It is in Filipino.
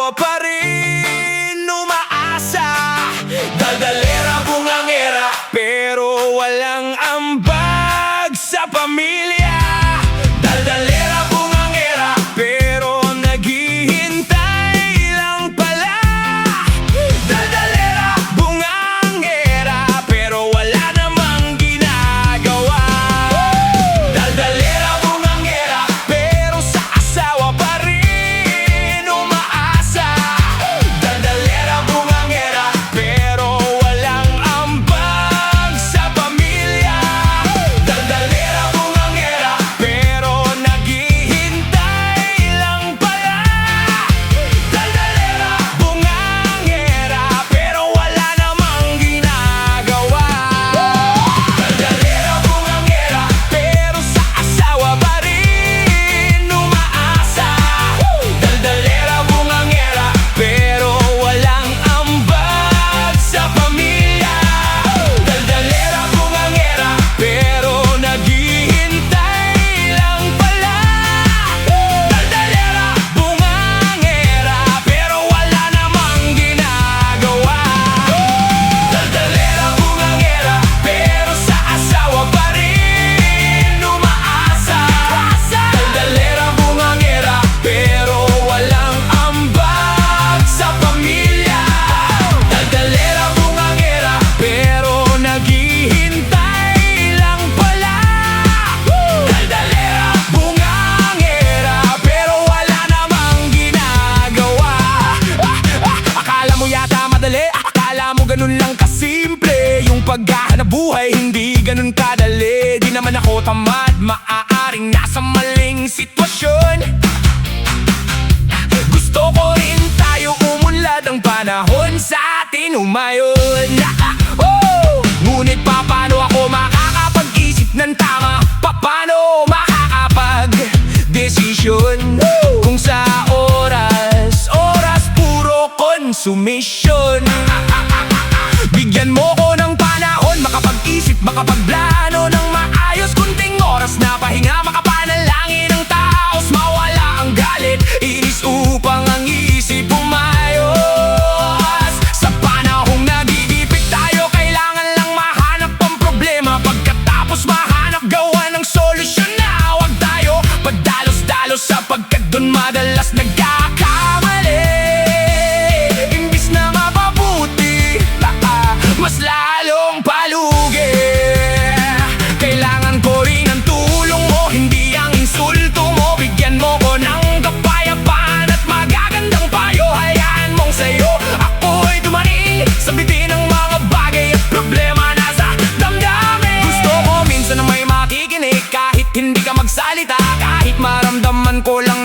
asawa pa rin umaasa. Daldalera, bungangera, pero walang ambag sa pamilya. Daldalera, bungangera, pero naghihintay lang pala. Daldalera, bungangera, pero wala namang ginagawa. Daldalera, bungangera, pero sa asawa pa rin umaasa. Daldalera, bungangera, pero walang ambag sa pamilya. Daldalera, bungangera, pero naghihintay lang pala. Daldalera, bungangera, pero wala namang ginagawa. Daldalera, bungangera, pero sa asawa pa rin umaasa. Daldalera, bungangera, pero walang ambag sa pamilya. Daldalera, bungangera, pero naghihintay lang pala. Daldalera, bungangera, pero wala namang ginagawa. Daldalera, bungangera, pero sa asawa pa rin umaasa. Daldalera, bungangera, pero walang ambag sa pamilya. Daldalera, bungangera, pero naghihintay lang pala. Daldalera, bungangera, pero wala namang ginagawa. Akala mo yata madali, akala mo ganun lang kasimple. Yung paghahanap buhay, hindi ganun kadali. Di naman ako tamad, maaaring nasa maling sitwasyon. Gusto ko rin tayo umunlad, ang panahon sa atin umayon. Ngunit paano ako makakapag-isip ng tama? Paano makakapag-desisyon? Kung sa oras puro konsumisyon. Bigyan mo ko ng panahon, makapag-isip, makapagplano ng maayos. Kunting oras na pahinga, makapanalangin ng taos. Mawala ang galit, inis upang ang isip umayos. Sa panahong nagigipit tayo, kailangan lang mahanap ang problema. Pagkatapos mahanap gawa ng solusyon na huwag tayo padalos-dalos, sapagkat dun madalas nagkakamali. Imbis na mapabuti, mas lalong palugi. Kailangan ko rin ang tulong mo, hindi ang insulto mo. Bigyan mo ko ng kapayapaan at magagandang payo. Hayaan mong sa'yo ako'y dumating, sabitin ang mga bagay at problema na sa damdamin. Gusto ko minsan na may makikinig, kahit hindi ka magsalita. Kahit maramdaman ko lang